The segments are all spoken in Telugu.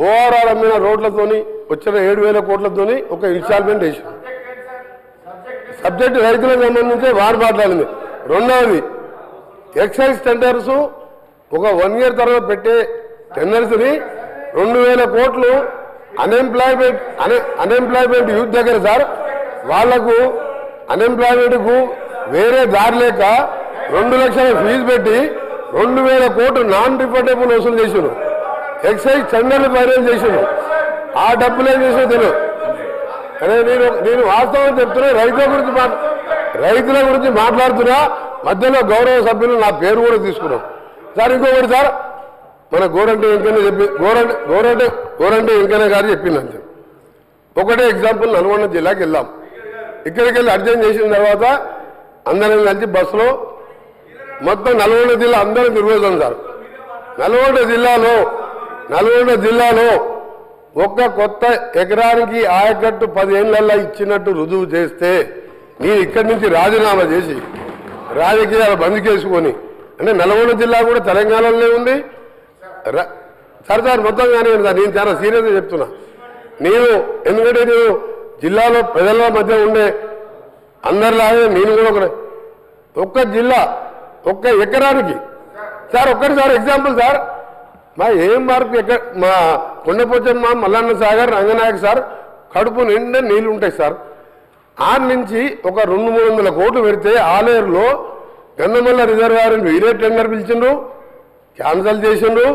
ఓవరాల్ అమ్మిన రోడ్లతోని వచ్చిన 7,000 కోట్లతోని ఒక ఇన్స్టాల్మెంట్ వేసాం. సబ్జెక్ట్ రైతులకు సంబంధించి వారు మాట్లాడింది. రెండవది ఎక్సైజ్ టెండర్స్ ఒక 1 year తర్వాత పెట్టే టెండర్స్ని 2,000 కోట్లు అన్ఎంప్లాయ్మెంట్ యూత్ దగ్గర సార్ వాళ్లకు అన్ఎంప్లాయ్మెంట్కు వేరే దారి లేక 2 లక్షల ఫీజు పెట్టి 2,000 కోట్లు నాన్ రిఫండబుల్ వసూలు చేసారు. ఎక్సైజ్ టెండర్లు ఫైనల్ చేసారు. ఆ డబ్బులు ఏం చేసినా తెలియదు. అదే నేను వాస్తవం చెప్తున్నా. రైతుల గురించి మాట్లాడుతున్నా. మధ్యలో గౌరవ సభ్యులు నా పేరు కూడా తీసుకున్నాం సార్. ఇంకొకటి సార్, మన గోరంటే వెంకయ్య గారు చెప్పిందంతే. ఒకటే ఎగ్జాంపుల్, నల్గొండ జిల్లాకి వెళ్ళాం. ఇక్కడికి వెళ్ళి అర్జెంట్ చేసిన తర్వాత అందరం కలిసి బస్సులో మొత్తం నల్గొండ జిల్లా అందరం తిరుగుతాం సార్. నల్గొండ జిల్లాలో ఒక్క కొత్త ఎకరానికి ఆయకట్టు 10 ఏళ్లలో ఇచ్చినట్టు రుజువు చేస్తే నేను ఇక్కడి నుంచి రాజీనామా చేసి రాజకీయాలు బంద్ చేసుకొని, అంటే నల్గొండ జిల్లా కూడా తెలంగాణలోనే ఉంది సార్. మొత్తం కానీ నేను చాలా సీరియస్గా చెప్తున్నా. ఎందుకంటే నేను జిల్లాలో ప్రజల మధ్య ఉండే అందరిలాగే నేను కూడా ఒక్క జిల్లా ఒక్క ఎకరానికి సార్ ఒక్కటిసారి ఎగ్జాంపుల్ సార్, మా ఏం మార్పు మా కొండపోచమ్మ, మల్లన్న సాగర్, రంగనాయక్ సార్ కడుపు నిండా నీళ్లు ఉంటాయి సార్. ఆడ నుంచి ఒక 200-300 కోట్లు పెడితే ఆలేరులో గంధమల్ల రిజర్వాయర్ వేరే టెండర్ పిలిచిండ్రు, క్యాన్సల్ చేసిండ్రు.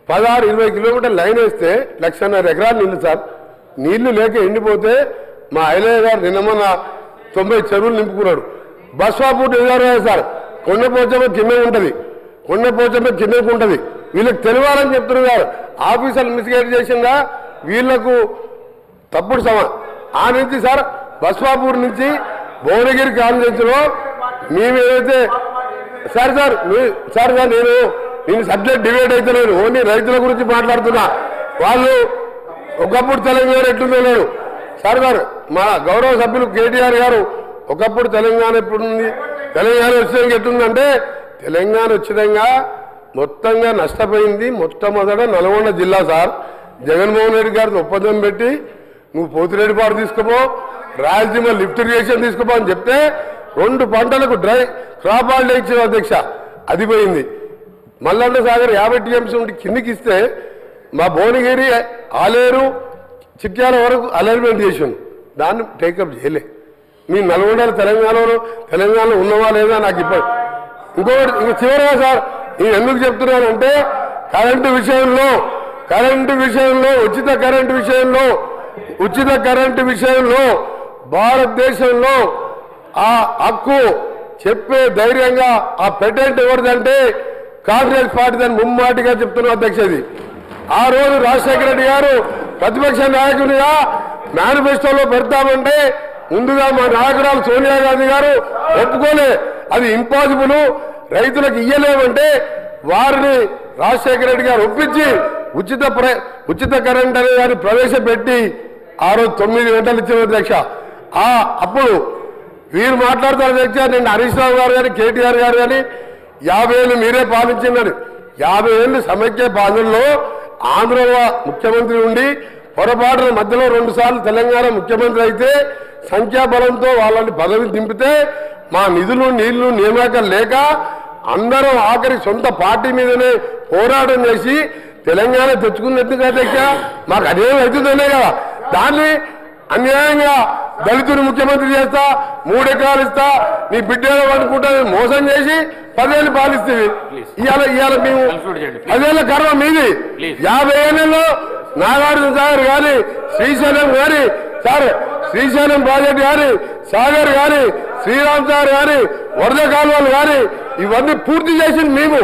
16-20 కిలోమీటర్ లైన్ వేస్తే 1,50,000 ఎకరాలు నీళ్లు సార్. నీళ్లు లేక ఎండిపోతే మా ఐలయ్య గారు నిన్నమన్న 90 చెరువులు నింపుకున్నాడు. బస్వాపూర్ రిజర్వాయర్ సార్ కొండపోచమ్మ కిందకు ఉంటుంది. వీళ్ళకి తెలియాలని చెప్తున్నారు గారు. ఆఫీసర్లు మిస్గైడ్ చేసిందా వీళ్లకు తప్పుడు ఆ నుంచి సార్ బస్వాపూర్ నుంచి భువనగిరి కాన్ఫరెన్స్లో మేము ఏదైతే సార్ నేను సబ్జెక్ట్ డిబేట్ అయితే నేను ఓన్లీ రైతుల గురించి మాట్లాడుతున్నా. వాళ్ళు ఒకప్పుడు తెలంగాణ ఎట్లుందో లేడు సార్. మా గౌరవ సభ్యులు కేటీఆర్ గారు ఒకప్పుడు తెలంగాణ ఎప్పుడుంది, తెలంగాణ వచ్చినాక ఎట్లుందంటే, తెలంగాణ వచ్చినాక మొత్తంగా నష్టపోయింది మొట్టమొదట నల్గొండ జిల్లా సార్. జగన్మోహన్ రెడ్డి గారితో ఒప్పందం పెట్టి నువ్వు పోతిరెడ్డిపాడు తీసుకుపో, రాయలసీమ లిఫ్ట్ ఇరిగేషన్ తీసుకుపో అని చెప్తే 2 పంటలకు డ్రై క్రాప్ హాలిడే ఇచ్చిన అధ్యక్ష, అది పోయింది. మల్లన్న సాగర్ 50 TMC ఉండి కిందికి ఇస్తే మా భువనగిరి, ఆలేరు, చిట్యాల వరకు అలైన్మెంట్ చేసాను. దాన్ని టేకప్ చేయలే. మీ నల్గొండలో తెలంగాణలో ఉన్నవా లేదా నాకు ఇప్పుడు ఇంకొకటి చివరిగా సార్ నేను ఎందుకు చెప్తున్నానంటే, కరెంటు విషయంలో ఉచిత కరెంటు విషయంలో భారతదేశంలో ఆ హక్కు చెప్పే ధైర్యంగా ఆ పెటెంట్ ఎవరిదంటే కాంగ్రెస్ పార్టీ దాన్ని ముమ్మాటిగా చెప్తున్నా అధ్యక్షది. ఆ రోజు రాజశేఖర రెడ్డి గారు ప్రతిపక్ష నాయకునిగా మేనిఫెస్టోలో పెడతామంటే ముందుగా మా నాయకురాలు సోనియా గాంధీ గారు ఒప్పుకోలే. అది ఇంపాసిబుల్, రైతులకు ఇయ్యలేమంటే వారిని రాజశేఖర రెడ్డి గారు ఒప్పించి ఉచిత కరెంట్ అనే దాన్ని ప్రవేశపెట్టి ఆ రోజు 9 గంటలు ఇచ్చిన అధ్యక్ష. అప్పుడు వీరు మాట్లాడతారు అధ్యక్ష, నేను హరీష్ రావు గారు కానీ కేటీఆర్ గారు కానీ 50 ఏళ్ళు మీరే పాలించిందని. 50 ఏళ్ళు సమైక్య పాలనలో ఆంధ్ర ముఖ్యమంత్రి ఉండి పొరపాటున మధ్యలో 2 సార్లు తెలంగాణ ముఖ్యమంత్రి అయితే సంఖ్యాబలంతో వాళ్ళని పదవి దింపితే మా నిధులు నీళ్లు నియామకాలు లేక అందరం ఆఖరి సొంత పార్టీ మీదనే పోరాటం చేసి తెలంగాణ తెచ్చుకున్నట్టుగా అధ్యక్ష. మాకు అదేం అవుతుందనే కదా, దాన్ని అన్యాయంగా దళితుని ముఖ్యమంత్రి చేస్తా, 3 ఎకరాలు ఇస్తా, నీ బిడ్డలో అనుకుంటా మోసం చేసి 10 ఏళ్ళు పాలిస్తుంది. ఇవాళ మేము 10 ఏళ్ళ కర్మ మీది. 50 ఏళ్లలో నాగార్జున సాగర్ కానీ, శ్రీశైలం కానీ సార్, శ్రీశైలం ప్రాజెక్టు కానీ, సాగర్ కానీ, శ్రీరామ్ సాగర్ కానీ, వరద కాలువలు కానీ ఇవన్నీ పూర్తి చేసింది మేము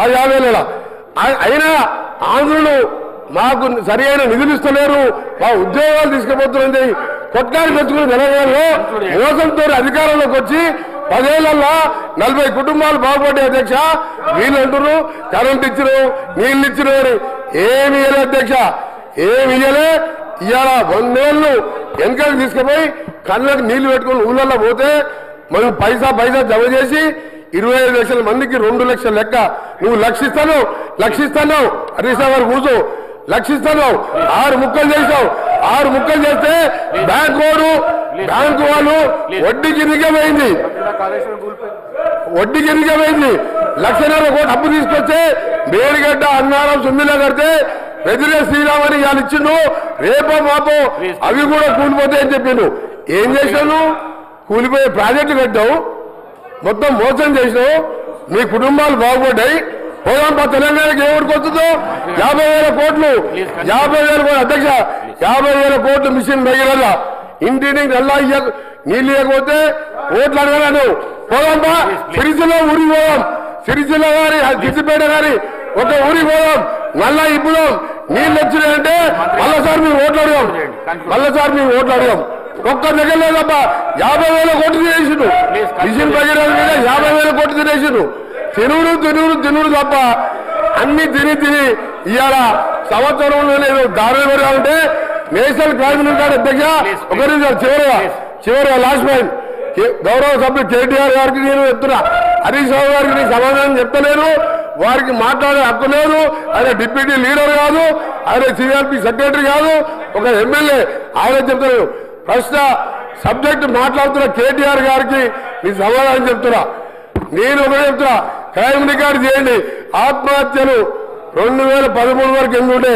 ఆ 50 ఏళ్ళ. అయినా ఆంధ్రులు మాకు సరి అయిన నిధులు ఇస్తలేరు, మా ఉద్యోగాలు తీసుకుపోతున్నది కొట్లాడి తెచ్చుకుని తెలంగాణలో మోసంతో అధికారంలోకి వచ్చి 10 ఏళ్లలో 40 కుటుంబాలు బాగుపడ్డాయి అధ్యక్ష. వీళ్ళు అంటున్నారు కరెంట్ ఇచ్చిరు, నీళ్ళు ఇచ్చిరు అని. ఏమి ఇయ్యలే అధ్యక్ష, ఏమి ఇయ్యలే. ఇవాళ 100 ఏళ్ళు వెనకకి తీసుకుపోయి కళ్ళకి నీళ్లు పెట్టుకుని ఊళ్ళల్లో పోతే మనం పైసా జమ చేసి 25 లక్షల మందికి 2 లక్షల లెక్క. నువ్వు లక్షిస్తాను హరీష్ రావు గారు కూర్చో, లక్షిస్తాను. 6 ముక్కలు చేసావు. 6 ముక్కలు చేస్తే బ్యాంకు వాళ్ళు వడ్డీకి ఎన్నికమైంది. 1,50,000 కోట్లు అప్పు తీసుకొస్తే మేడిగడ్డ అన్నారం సుమ్మిలా కడితే వెదిరే శ్రీరామ్ అని వాళ్ళు ఇచ్చిండు. రేపో మాపో అవి కూడా కూలిపోతాయని చెప్పిండు. ఏం చేశాను? కూలిపోయే ప్రాజెక్టు కట్టావు, మొత్తం మోసం చేసినావు, మీ కుటుంబాలు బాగుపడ్డాయి. పోదాంపా తెలంగాణకి ఎవరికి వస్తుందో 50,000 కోట్లు. 50,000 కోట్లు అధ్యక్ష, 50,000 కోట్లు మిషన్ భగీరథ. ఇంటిని నీళ్ళు ఇవ్వకపోతే ఓట్లు అడగలను. పోదాంపా సిరిసిల్ల ఊరికి పోదాం, సిరిసిల్ల గారి సిద్దిపేట గారి ఒక ఊరికి పోదాం, మళ్ళా ఇప్పుడు నీళ్ళు వచ్చినాయంటే మళ్ళీసారి మేము ఓట్లు అడగాం. ఒక్క దగ్గర లేదబ్బా 50,000 కోట్లు తినేసిండు. మిషన్ భగీరథ మీద 50,000 కోట్లు తినేసిండు. తినుడు తప్ప అన్ని తిని ఇవాళ సంవత్సరంలో నేను దారులు పెడతామంటే నేషనల్ క్రైమ్ కార్డు అధ్యక్ష ఒక చివరిగా లాస్ట్ పాయింట్ గౌరవ సభ్యులు కేటీఆర్ గారికి నేను చెప్తున్నా, హరీష్ రావు గారికి నేను సమాధానం చెప్తలేను. వారికి మాట్లాడే హక్కు లేదు. ఆయన డిప్యూటీ లీడర్ కాదు, ఆయన సిఆర్పి సెక్రటరీ కాదు, ఒక ఎమ్మెల్యే. ఆయన చెప్తాను ప్రశ్న సబ్జెక్ట్ మాట్లాడుతున్న కేటీఆర్ గారికి నేను సమాధానం చెప్తున్నా. నేను ఒకటే చెప్తున్నా, క్రైమ్ రికార్డు చేయండి. ఆత్మహత్యలు 2013 వరకు ఎందుకుంటే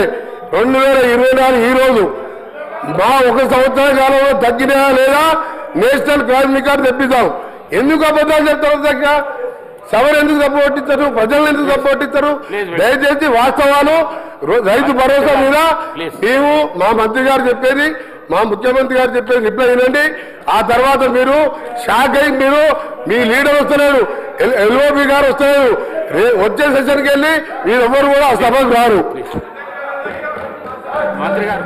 2024 ఈ రోజు మా 1 సంవత్సర కాలంలో తగ్గినా లేదా నేషనల్ క్రైమ్ రికార్డు తెప్పిద్దాం. ఎందుకు అబద్ధాలు చెప్తారు దగ్గర? సభను ఎందుకు తప్పొట్టిస్తారు? ప్రజలను ఎందుకు తప్పొట్టిస్తారు? దయచేసి వాస్తవాలు రైతు భరోసా మీద మేము మా మంత్రి గారు చెప్పేది, మా ముఖ్యమంత్రి గారు చెప్పేది రిప్లై వినండి. ఆ తర్వాత మీరు షాక్ అయి మీరు మీ లీడర్ వస్తలేరు, ఎల్ఓపి గారు వస్తలేరు. వచ్చే సెషన్కి వెళ్ళి మీరు ఎవరు కూడా సభకు రారు. మంత్రి గారు